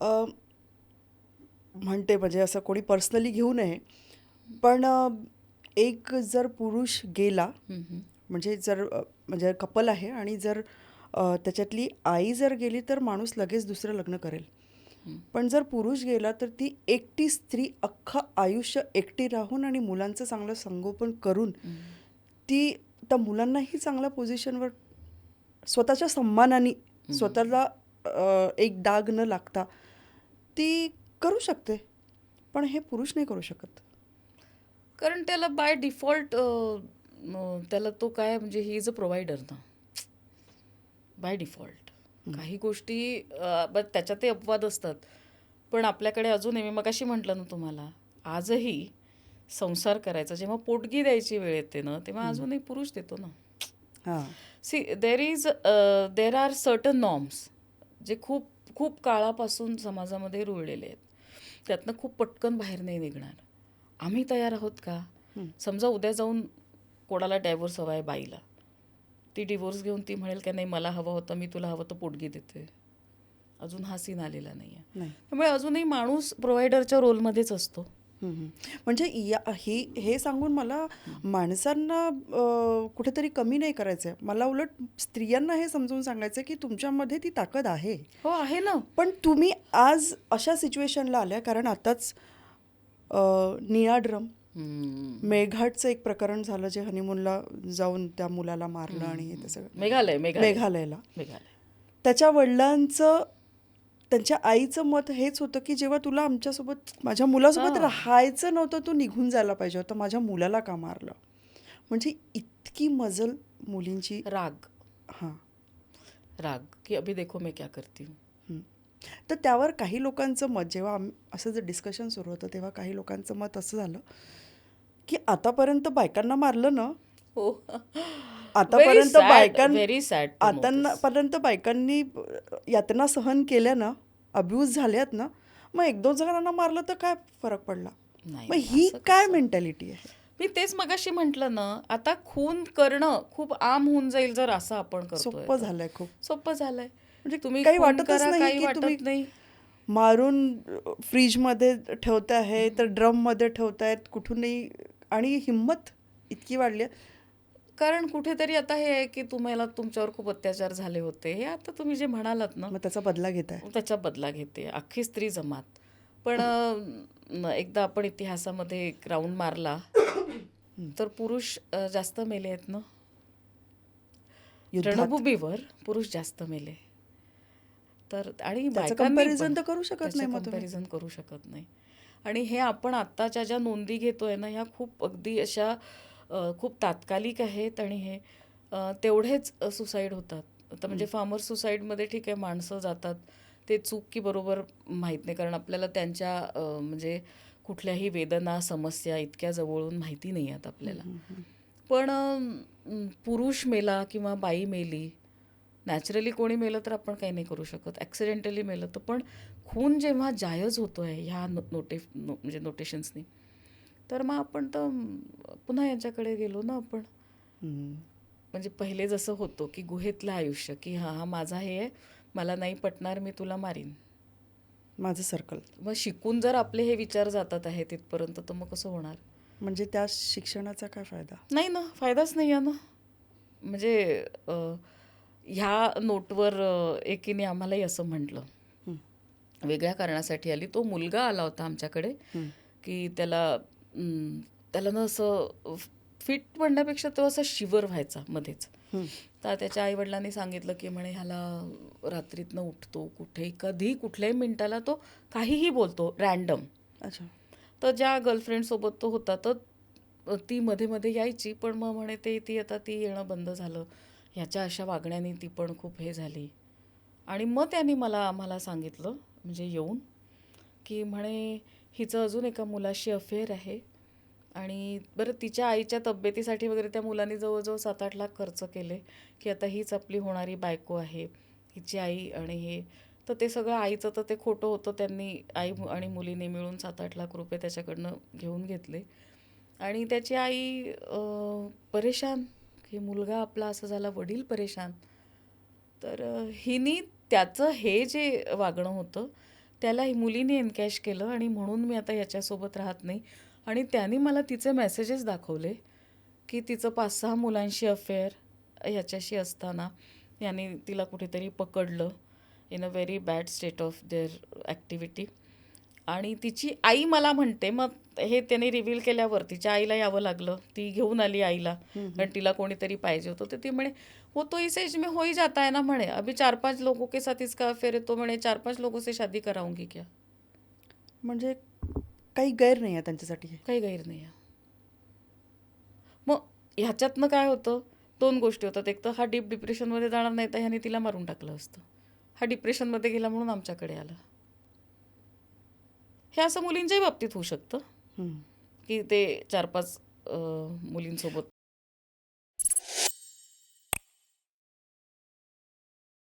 अ, म्हणते म्हणजे असं कोणी पर्सनली घेऊ नये, पण एक जर पुरुष गेला, म्हणजे म्हणजे कपल आहे आणि जर त्याच्यातली आई जर गेली तर माणूस लगेच दुसरं लग्न करेल. पण जर पुरुष गेला तर ती एकटी स्त्री अख्खं आयुष्य एकटी राहून आणि मुलांचं चांगलं संगोपन करून ती त्या मुलांनाही चांगल्या पोझिशनवर स्वतःच्या सन्मानाने, स्वतःला एक डाग न लागता ती करू शकते. पण हे पुरुष नाही करू शकत. कारण त्याला बाय डिफॉल्ट त्याला तो काय म्हणजे ही इज अ प्रोव्हायडर ना बाय डिफॉल्ट. काही गोष्टी बट त्याच्यातही अपवाद असतात. पण आपल्याकडे अजूनही मी मगाशी म्हटलं ना तुम्हाला, आजही संसार करायचा जेव्हा पोटगी द्यायची वेळ येते ना, तेव्हा अजूनही पुरुष देतो ना. हां. See there are certain norms जे खूप खूप काळापासून समाजामध्ये रुळलेले आहेत. त्यातनं खूप पटकन बाहेर नाही निघणार. आम्ही तयार आहोत का? समजा उद्या जाऊन कोणाला डायव्होर्स हवा आहे बाईला, ती डिवोर्स घेऊन ती म्हणेल का नाही मला हवं होतं, मी तुला हवं तर पोटगी देते. अजून हा सीन आलेला नाही आहे. नाही. त्यामुळे अजूनही माणूस प्रोव्हायडरच्या रोलमध्येच असतो. म्हणजे हे सांगून मला माणसांना कुठेतरी कमी नाही करायचं आहे. मला उलट स्त्रियांना हे समजून सांगायचं आहे की तुमच्यामध्ये ती ताकद आहे. हो आहे ना. पण तुम्ही आज अशा सिच्युएशनला आल्या कारण आताच निळा ड्रम, मेघाटचं एक प्रकरण झालं जे हनीमूनला जाऊन त्या मुलाला मारलं आणि हे ते सगळं मेघालयला. त्याच्या वडिलांचं, त्यांच्या आईचं मत हेच होतं की जेव्हा तुला आमच्यासोबत, माझ्या मुलासोबत राहायचं नव्हतं, तू निघून जायला पाहिजे होतं, माझ्या मुलाला का मारलं. म्हणजे इतकी मजल मुलींची. राग हां. की अभी देखो मैं क्या करती हूँ. तर त्यावर काही लोकांचं मत, जेव्हा असं जर डिस्कशन सुरू होतं तेव्हा काही लोकांचं मत असं झालं की आतापर्यंत बायकांना मारलं ना, हो. आतापर्यंत व्हेरी सॅड. आतापर्यंत बायकांनी यातना सहन केल्या ना, अब्यूज झाल्यात ना, मग 1-2 जणांना मारलं तर काय फरक पडला. मग ही काय मेंटॅलिटी आहे? मी तेच मगाशी म्हटलं ना, आता खून करणं खूप आम होऊन जाईल जर असं आपण करतोय. सोपं झालंय खूप. सोपं झालंय. म्हणजे तुम्ही काही खून वाटतच करा, नाही काही की तुम्ही वाटत नाही. मारून फ्रीजमध्ये ठेवताय तर ड्रममध्ये ठेवतायत कुठूनही, आणि हिंमत इतकी वाढली आहे. कारण कुठेतरी आता हे आहे की तुम्हाला तुमच्यावर खूप अत्याचार झाले होते, हे आता तुम्ही जे म्हणालात ना, मग त्याचा बदला घेताय. त्याचा बदला घेते अख्खी स्त्री जमात. पण एकदा आपण इतिहासामध्ये एक राऊंड मारला तर पुरुष जास्त मेले आहेत ना रणभूमीवर, पुरुष जास्त मेले. तर आणि कंपॅरिझन तर करू शकत नाही, कंपॅरिझन करू शकत नाही. आणि हे आपण आत्ताच्या ज्या नोंदी घेतोय ना, ह्या खूप अगदी अशा खूप तात्कालिक आहेत. आणि हे तेवढेच सुसाईड होतात. आता म्हणजे फार्मर सुसाईडमध्ये ठीक आहे माणसं जातात, ते चूक की बरोबर माहीत नाही, कारण आपल्याला त्यांच्या म्हणजे कुठल्याही वेदना समस्या इतक्या जवळून माहिती नाही आहेत आपल्याला. पण पुरुष मेला किंवा बाई मेली, नॅचरली कोणी मेलं तर आपण काही नाही करू शकत, ॲक्सिडेंटली मेलं तर. पण खून जेव्हा जायज होतो आहे ह्या म्हणजे नोटेशन्सनी, तर मग आपण तर पुन्हा यांच्याकडे गेलो ना आपण. म्हणजे पहिले जसं होतं की गुहेतलं आयुष्य, की हा माझा हे आहे, मला नाही पटणार, मी तुला मारीन, माझं सर्कल. मग शिकून जर आपले हे विचार जातात आहे तिथपर्यंत, तर मग कसं होणार. म्हणजे त्या शिक्षणाचा काय फायदा नाही ना, फायदाच नाही आहे ना. म्हणजे ह्या नोटवर एकीने आम्हालाही असं म्हटलं, वेगळ्या कारणासाठी आली. तो मुलगा आला होता आमच्याकडे की त्याला ना असं फिट म्हणण्यापेक्षा तो असा शिवर व्हायचा मध्येच. तर त्याच्या आईवडिलांनी सांगितलं की म्हणे ह्याला रात्रीतनं उठतो, कुठेही कधीही कुठल्याही मिनिटाला तो काहीही बोलतो रॅन्डम. अच्छा. तर ज्या गर्लफ्रेंडसोबत तो होता तर ती मध्ये मध्ये यायची, पण मग म्हणे ती येणं बंद झालं. ह्याच्या अशा वागण्याने ती पण खूप हे झाली. आणि मग त्यांनी आम्हाला सांगितलं म्हणजे येऊन की म्हणे हिचं अजून एका मुलाशी अफेअर आहे. आणि बरं तिच्या आईच्या तब्येतीसाठी वगैरे त्या मुलांनी जवळजवळ 7-8 लाख खर्च केले की आता हीच आपली होणारी बायको आहे, हिची आई. आणि हे तर ते सगळं आईचं तर ते खोटं होतं. त्यांनी आई आणि मुलीने मिळून 7-8 लाख रुपये त्याच्याकडनं घेऊन घेतले. आणि त्याची आई परेशान की मुलगा आपला असं झाला, वडील परेशान. तर हिनी त्याचं हे जे वागणं होतं त्याला मुलीने एनकॅश केलं आणि म्हणून मी आता याच्यासोबत राहत नाही. आणि त्यांनी मला तिचे मेसेजेस दाखवले की तिचं 5-6 मुलांशी अफेअर ह्याच्याशी असताना याने तिला कुठेतरी पकडलं in a very bad state of their activity. आणि तिची आई मला म्हणते, मग हे त्याने रिव्हील केल्यावर तिच्या आईला यावं लागलं. ती घेऊन आली आईला, कारण तिला कोणीतरी पाहिजे होतं. तर ती म्हणे, वो तो इस एज में हो ही जाता है ना म्हणे, अभी 4-5 लोगों के साथ इसका अफेयर है, तो म्हणे 4-5 लोगों से शादी कराऊंगी क्या. म्हणजे काही गैर नाही आहे त्यांच्यासाठी हे. काही गैर नाही आहे. मग ह्याच्यातनं काय होतं, 2 गोष्टी होतात. एक तर हा डीप डिप्रेशनमध्ये जाणार नाही, तर ह्याने तिला मारून टाकलं असतं. हा डिप्रेशनमध्ये गेला म्हणून आमच्याकडे आला. हे असं मुलींच्याही बाबतीत होऊ शकतं हम्म. की ते 4-5 मुलींसोबत